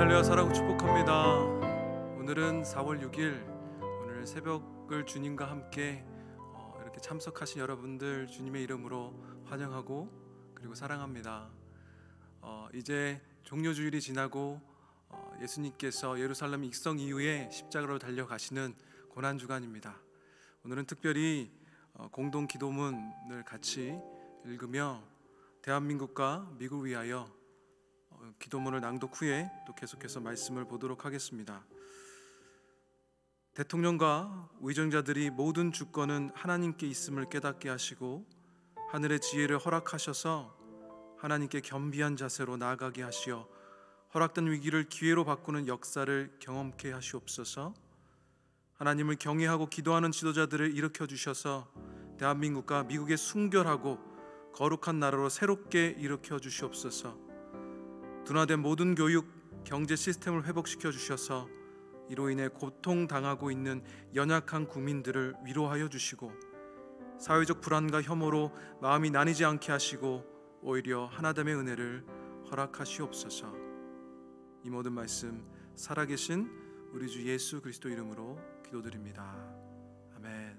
할렐루야, 사랑하고 축복합니다. 오늘은 4월 6일, 오늘 새벽을 주님과 함께 이렇게 참석하신 여러분들 주님의 이름으로 환영하고 그리고 사랑합니다. 이제 종료주일이 지나고 예수님께서 예루살렘 익성 이후에 십자가로 달려가시는 고난주간입니다. 오늘은 특별히 공동 기도문을 같이 읽으며 대한민국과 미국을 위하여 기도문을 낭독 후에 또 계속해서 말씀을 보도록 하겠습니다. 대통령과 위정자들이 모든 주권은 하나님께 있음을 깨닫게 하시고 하늘의 지혜를 허락하셔서 하나님께 겸비한 자세로 나아가게 하시어 허락된 위기를 기회로 바꾸는 역사를 경험케 하시옵소서. 하나님을 경외하고 기도하는 지도자들을 일으켜 주셔서 대한민국과 미국의 순결하고 거룩한 나라로 새롭게 일으켜 주시옵소서. 둔화된 모든 교육, 경제 시스템을 회복시켜 주셔서 이로 인해 고통당하고 있는 연약한 국민들을 위로하여 주시고 사회적 불안과 혐오로 마음이 나뉘지 않게 하시고 오히려 하나됨의 은혜를 허락하시옵소서. 이 모든 말씀 살아계신 우리 주 예수 그리스도 이름으로 기도드립니다. 아멘.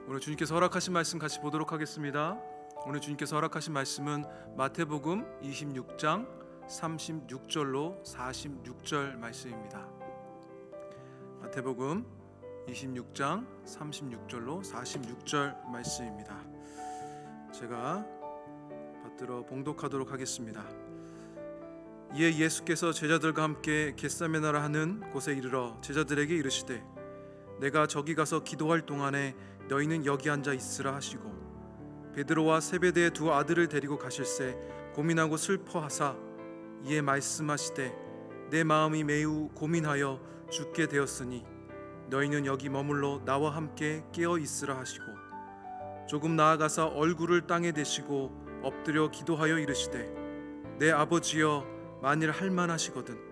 오늘 주님께서 허락하신 말씀 같이 보도록 하겠습니다. 오늘 주님께서 허락하신 말씀은 마태복음 26장 36절로 46절 말씀입니다. 마태복음 26장 36절로 46절 말씀입니다. 제가 받들어 봉독하도록 하겠습니다. 이에 예수께서 제자들과 함께 겟세마네라 하는 곳에 이르러 제자들에게 이르시되 내가 저기 가서 기도할 동안에 너희는 여기 앉아 있으라 하시고 베드로와 세베대의 두 아들을 데리고 가실새 고민하고 슬퍼하사 이에 말씀하시되 내 마음이 매우 고민하여 죽게 되었으니 너희는 여기 머물러 나와 함께 깨어 있으라 하시고 조금 나아가서 얼굴을 땅에 대시고 엎드려 기도하여 이르시되 내 아버지여 만일 할만하시거든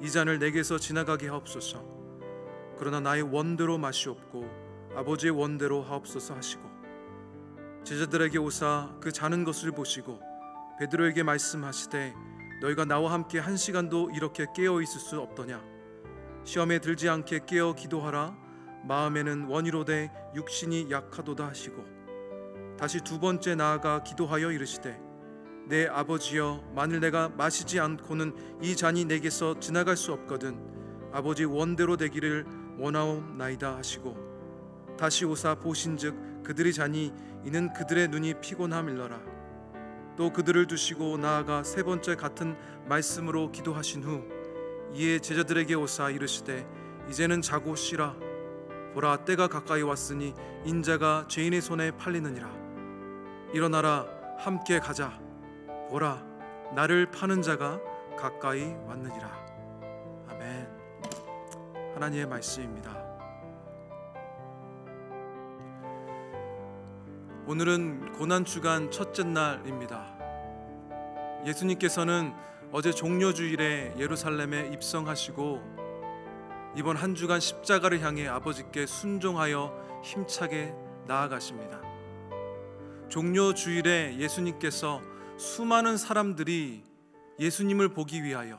이 잔을 내게서 지나가게 하옵소서. 그러나 나의 원대로 마시옵고 아버지의 원대로 하옵소서 하시고 제자들에게 오사 그 자는 것을 보시고 베드로에게 말씀하시되 너희가 나와 함께 1시간도 이렇게 깨어 있을 수 없더냐. 시험에 들지 않게 깨어 기도하라. 마음에는 원이로되 육신이 약하도다 하시고 다시 두 번째 나아가 기도하여 이르시되 내 아버지여 만일 내가 마시지 않고는 이 잔이 내게서 지나갈 수 없거든 아버지 원대로 되기를 원하옵나이다 하시고 다시 오사 보신즉 그들이 자니 이는 그들의 눈이 피곤함일러라. 또 그들을 두시고 나아가 세 번째 같은 말씀으로 기도하신 후 이에 제자들에게 오사 이르시되 이제는 자고 쉬라. 보라 때가 가까이 왔으니 인자가 죄인의 손에 팔리느니라. 일어나라 함께 가자. 보라 나를 파는 자가 가까이 왔느니라. 아멘. 하나님의 말씀입니다. 오늘은 고난주간 첫째 날입니다. 예수님께서는 어제 종료주일에 예루살렘에 입성하시고 이번 한 주간 십자가를 향해 아버지께 순종하여 힘차게 나아가십니다. 종료주일에 예수님께서 수많은 사람들이 예수님을 보기 위하여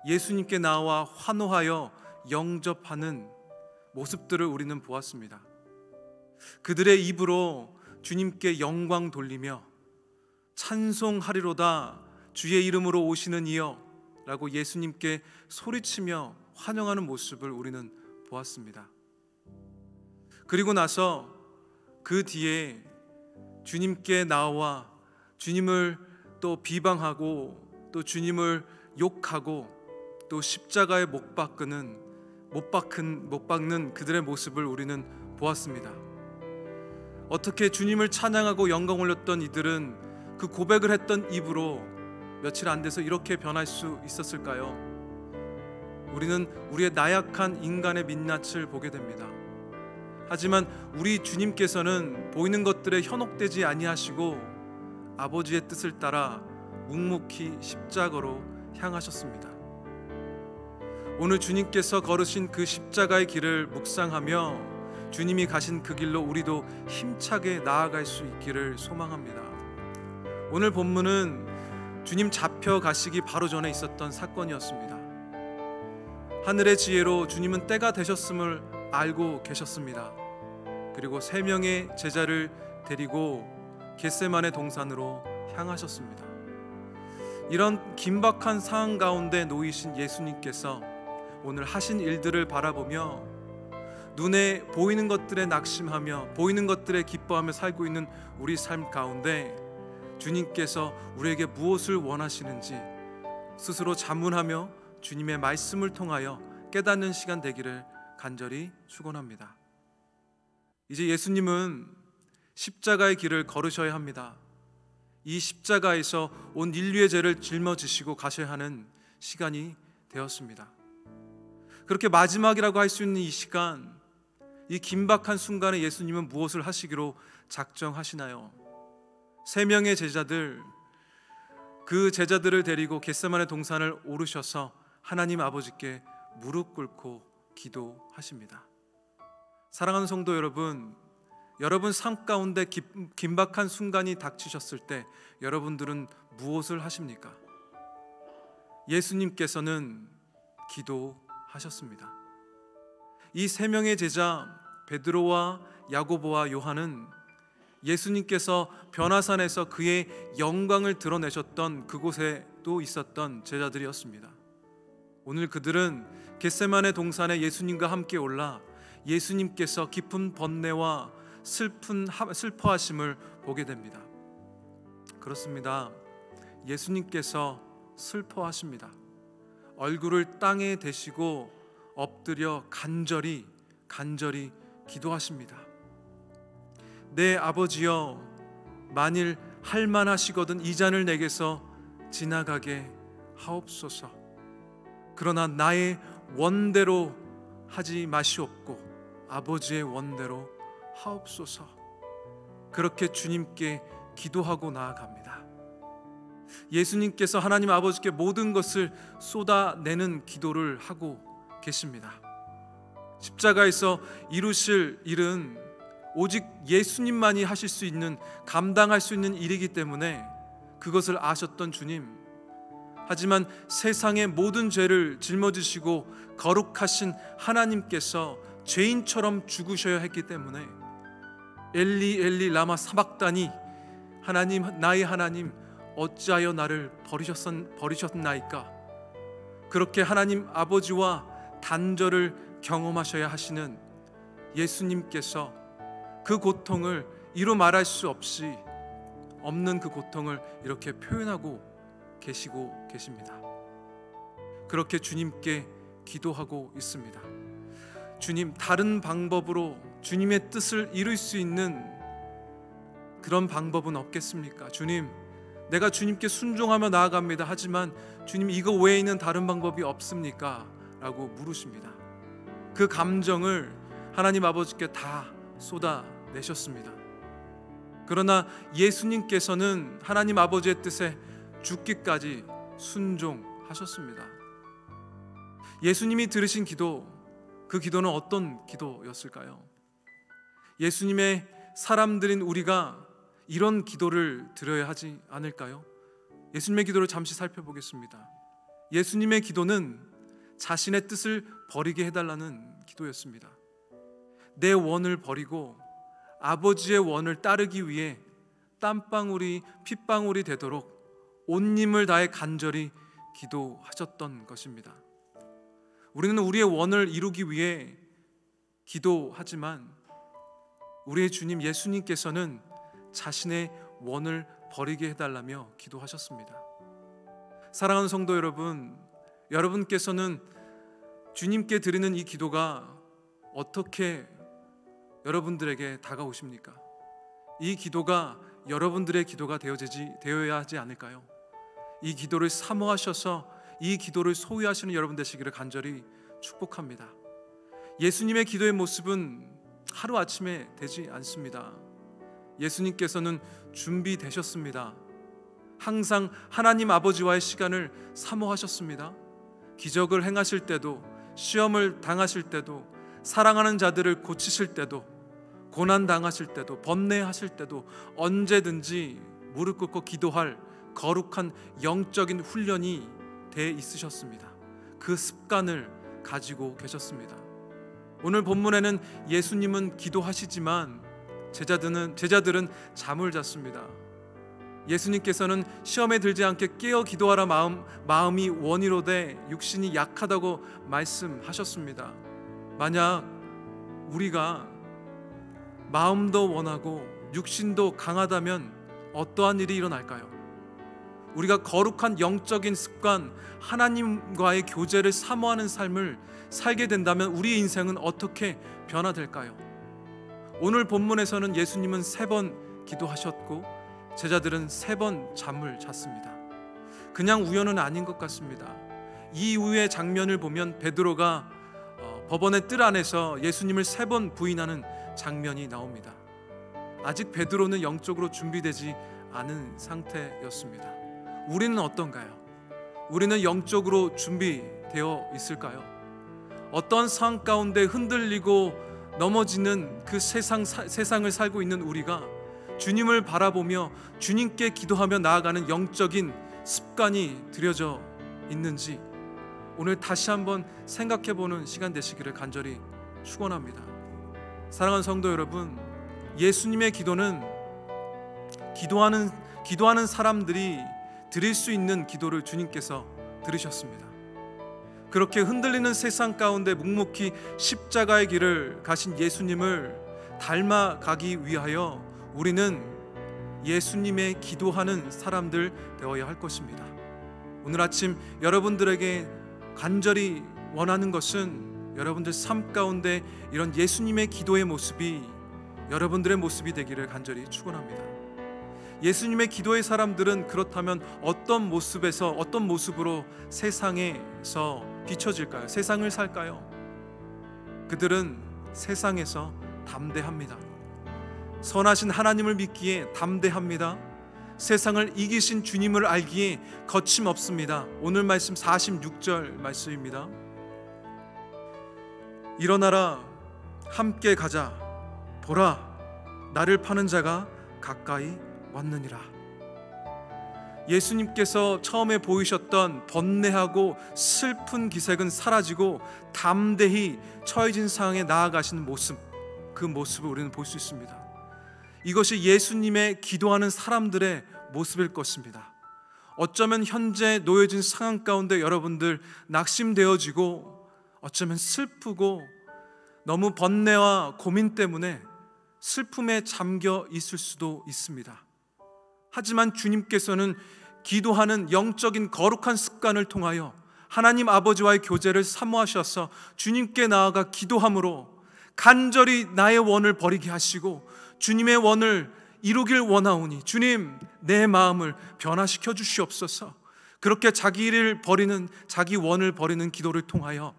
예수님께 나와 환호하여 영접하는 모습들을 우리는 보았습니다. 그들의 입으로 주님께 영광 돌리며 찬송하리로다 주의 이름으로 오시는 이여 라고 예수님께 소리치며 환영하는 모습을 우리는 보았습니다. 그리고 나서 그 뒤에 주님께 나와 주님을 또 비방하고 또 주님을 욕하고 또 십자가에 못 박는 그들의 모습을 우리는 보았습니다. 어떻게 주님을 찬양하고 영광 올렸던 이들은 그 고백을 했던 입으로 며칠 안 돼서 이렇게 변할 수 있었을까요? 우리는 우리의 나약한 인간의 민낯을 보게 됩니다. 하지만 우리 주님께서는 보이는 것들에 현혹되지 아니하시고 아버지의 뜻을 따라 묵묵히 십자가로 향하셨습니다. 오늘 주님께서 걸으신 그 십자가의 길을 묵상하며 주님이 가신 그 길로 우리도 힘차게 나아갈 수 있기를 소망합니다. 오늘 본문은 주님 잡혀가시기 바로 전에 있었던 사건이었습니다. 하늘의 지혜로 주님은 때가 되셨음을 알고 계셨습니다. 그리고 3명의 제자를 데리고 겟세마네 동산으로 향하셨습니다. 이런 긴박한 상황 가운데 놓이신 예수님께서 오늘 하신 일들을 바라보며 눈에 보이는 것들에 낙심하며 보이는 것들에 기뻐하며 살고 있는 우리 삶 가운데 주님께서 우리에게 무엇을 원하시는지 스스로 자문하며 주님의 말씀을 통하여 깨닫는 시간 되기를 간절히 축원합니다. 이제 예수님은 십자가의 길을 걸으셔야 합니다. 이 십자가에서 온 인류의 죄를 짊어지시고 가셔야 하는 시간이 되었습니다. 그렇게 마지막이라고 할 수 있는 이 시간, 이 긴박한 순간에 예수님은 무엇을 하시기로 작정하시나요? 3명의 제자들, 그 제자들을 데리고 겟세마네 동산을 오르셔서 하나님 아버지께 무릎 꿇고 기도하십니다. 사랑하는 성도 여러분, 여러분 삶 가운데 긴박한 순간이 닥치셨을 때 여러분들은 무엇을 하십니까? 예수님께서는 기도하셨습니다. 이 3명의 제자 베드로와 야고보와 요한은 예수님께서 변화산에서 그의 영광을 드러내셨던 그곳에도 있었던 제자들이었습니다. 오늘 그들은 겟세마네 동산에 예수님과 함께 올라 예수님께서 깊은 번뇌와 슬퍼하심을 보게 됩니다. 그렇습니다. 예수님께서 슬퍼하십니다. 얼굴을 땅에 대시고 엎드려 간절히 기도하십니다. 내 아버지여, 만일 할만하시거든 이 잔을 내게서 지나가게 하옵소서. 그러나 나의 원대로 하지 마시옵고 아버지의 원대로 하옵소서. 그렇게 주님께 기도하고 나아갑니다. 예수님께서 하나님 아버지께 모든 것을 쏟아내는 기도를 하고 계십니다. 십자가에서 이루실 일은 오직 예수님만이 하실 수 있는, 감당할 수 있는 일이기 때문에 그것을 아셨던 주님, 하지만 세상의 모든 죄를 짊어지시고 거룩하신 하나님께서 죄인처럼 죽으셔야 했기 때문에 엘리 엘리 라마 사박다니, 하나님 나의 하나님 어찌하여 나를 버리셨나이까, 그렇게 하나님 아버지와 단절을 경험하셔야 하시는 예수님께서 그 고통을 이루 말할 수 없는 그 고통을 이렇게 표현하고 계시고 계십니다. 그렇게 주님께 기도하고 있습니다. 주님, 다른 방법으로 주님의 뜻을 이룰 수 있는 그런 방법은 없겠습니까? 주님, 내가 주님께 순종하며 나아갑니다. 하지만 주님, 이거 외에 있는 다른 방법이 없습니까? 라고 물으십니다. 그 감정을 하나님 아버지께 다 쏟아내셨습니다. 그러나 예수님께서는 하나님 아버지의 뜻에 죽기까지 순종하셨습니다. 예수님이 들으신 기도, 그 기도는 어떤 기도였을까요? 예수님의 사람들인 우리가 이런 기도를 드려야 하지 않을까요? 예수님의 기도를 잠시 살펴보겠습니다. 예수님의 기도는 자신의 뜻을 버리게 해달라는 기도였습니다. 내 원을 버리고 아버지의 원을 따르기 위해 땀방울이 핏방울이 되도록 온 힘을 다해 간절히 기도하셨던 것입니다. 우리는 우리의 원을 이루기 위해 기도하지만 우리의 주님 예수님께서는 자신의 원을 버리게 해달라며 기도하셨습니다. 사랑하는 성도 여러분, 여러분께서는 주님께 드리는 이 기도가 어떻게 여러분들에게 다가오십니까? 이 기도가 여러분들의 기도가 되어야 하지 않을까요? 이 기도를 사모하셔서 이 기도를 소유하시는 여러분 되시기를 간절히 축복합니다. 예수님의 기도의 모습은 하루아침에 되지 않습니다. 예수님께서는 준비되셨습니다. 항상 하나님 아버지와의 시간을 사모하셨습니다. 기적을 행하실 때도, 시험을 당하실 때도, 사랑하는 자들을 고치실 때도, 고난 당하실 때도, 번뇌하실 때도 언제든지 무릎 꿇고 기도할 거룩한 영적인 훈련이 돼 있으셨습니다. 그 습관을 가지고 계셨습니다. 오늘 본문에는 예수님은 기도하시지만 제자들은 잠을 잤습니다. 예수님께서는 시험에 들지 않게 깨어 기도하라 마음이 원이로되 육신이 약하다고 말씀하셨습니다. 만약 우리가 마음도 원하고 육신도 강하다면 어떠한 일이 일어날까요? 우리가 거룩한 영적인 습관, 하나님과의 교제를 사모하는 삶을 살게 된다면 우리의 인생은 어떻게 변화될까요? 오늘 본문에서는 예수님은 3번 기도하셨고 제자들은 3번 잠을 잤습니다. 그냥 우연은 아닌 것 같습니다. 이 이후의 장면을 보면 베드로가 법원의 뜰 안에서 예수님을 3번 부인하는 장면이 나옵니다. 아직 베드로는 영적으로 준비되지 않은 상태였습니다. 우리는 어떤가요? 우리는 영적으로 준비되어 있을까요? 어떤 상황 가운데 흔들리고 넘어지는 그 세상을 살고 있는 우리가 주님을 바라보며 주님께 기도하며 나아가는 영적인 습관이 들여져 있는지 오늘 다시 한번 생각해보는 시간 되시기를 간절히 축원합니다. 사랑하는 성도 여러분, 예수님의 기도는 기도하는 사람들이 드릴 수 있는 기도를 주님께서 들으셨습니다. 그렇게 흔들리는 세상 가운데 묵묵히 십자가의 길을 가신 예수님을 닮아가기 위하여 우리는 예수님의 기도하는 사람들 되어야 할 것입니다. 오늘 아침 여러분들에게 간절히 원하는 것은 여러분들 삶 가운데 이런 예수님의 기도의 모습이 여러분들의 모습이 되기를 간절히 축원합니다. 예수님의 기도의 사람들은 그렇다면 어떤 모습으로 세상에서 비춰질까요? 세상을 살까요? 그들은 세상에서 담대합니다. 선하신 하나님을 믿기에 담대합니다. 세상을 이기신 주님을 알기에 거침없습니다. 오늘 말씀 46절 말씀입니다. 일어나라, 함께 가자. 보라, 나를 파는 자가 가까이 왔느니라. 예수님께서 처음에 보이셨던 번뇌하고 슬픈 기색은 사라지고 담대히 처해진 상황에 나아가시는 모습, 그 모습을 우리는 볼 수 있습니다. 이것이 예수님의 기도하는 사람들의 모습일 것입니다. 어쩌면 현재 놓여진 상황 가운데 여러분들 낙심되어지고 어쩌면 슬프고 너무 번뇌와 고민 때문에 슬픔에 잠겨 있을 수도 있습니다. 하지만 주님께서는 기도하는 영적인 거룩한 습관을 통하여 하나님 아버지와의 교제를 사모하셔서 주님께 나아가 기도함으로 간절히 나의 원을 버리게 하시고 주님의 원을 이루길 원하오니 주님, 내 마음을 변화시켜 주시옵소서. 그렇게 자기 원을 버리는 기도를 통하여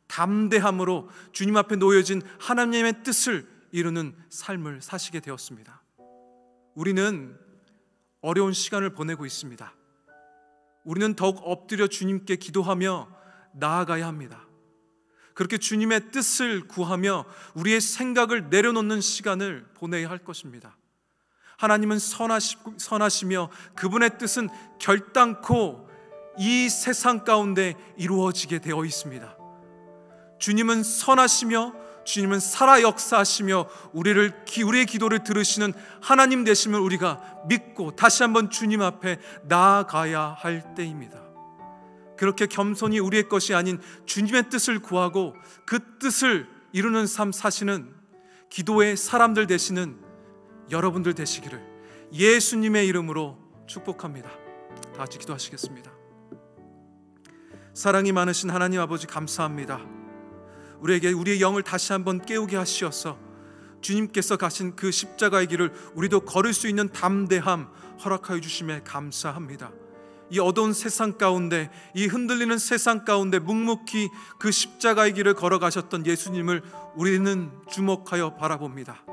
담대함으로 주님 앞에 놓여진 하나님의 뜻을 이루는 삶을 사시게 되었습니다. 우리는 어려운 시간을 보내고 있습니다. 우리는 더욱 엎드려 주님께 기도하며 나아가야 합니다. 그렇게 주님의 뜻을 구하며 우리의 생각을 내려놓는 시간을 보내야 할 것입니다. 하나님은 선하시며 그분의 뜻은 결단코 이 세상 가운데 이루어지게 되어 있습니다. 주님은 선하시며 주님은 살아 역사하시며 우리의 기도를 들으시는 하나님 되심을 우리가 믿고 다시 한번 주님 앞에 나아가야 할 때입니다. 그렇게 겸손히 우리의 것이 아닌 주님의 뜻을 구하고 그 뜻을 이루는 삶 사시는 기도의 사람들 되시는 여러분들 되시기를 예수님의 이름으로 축복합니다. 다 같이 기도하시겠습니다. 사랑이 많으신 하나님 아버지, 감사합니다. 우리의 영을 다시 한번 깨우게 하시어서 주님께서 가신 그 십자가의 길을 우리도 걸을 수 있는 담대함 허락하여 주심에 감사합니다. 이 어두운 세상 가운데, 이 흔들리는 세상 가운데 묵묵히 그 십자가의 길을 걸어가셨던 예수님을 우리는 주목하여 바라봅니다.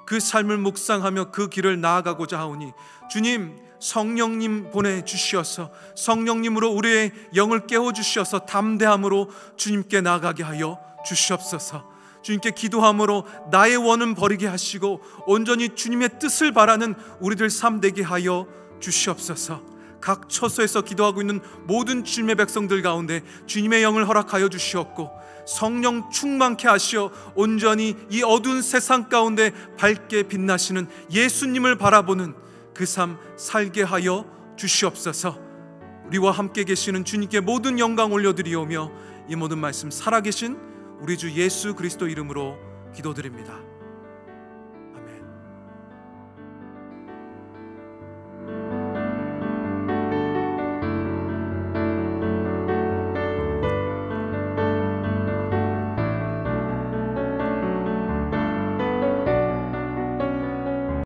그 삶을 묵상하며 그 길을 나아가고자 하오니 주님, 성령님 보내주시어서 성령님으로 우리의 영을 깨워주시어서 담대함으로 주님께 나아가게 하여 주시옵소서. 주님께 기도함으로 나의 원은 버리게 하시고 온전히 주님의 뜻을 바라는 우리들 삶 되게 하여 주시옵소서. 각 처소에서 기도하고 있는 모든 주님의 백성들 가운데 주님의 영을 허락하여 주시옵고 성령 충만케 하시어 온전히 이 어두운 세상 가운데 밝게 빛나시는 예수님을 바라보는 그 삶 살게 하여 주시옵소서. 우리와 함께 계시는 주님께 모든 영광 올려드리오며 이 모든 말씀 살아계신 우리 주 예수 그리스도 이름으로 기도드립니다.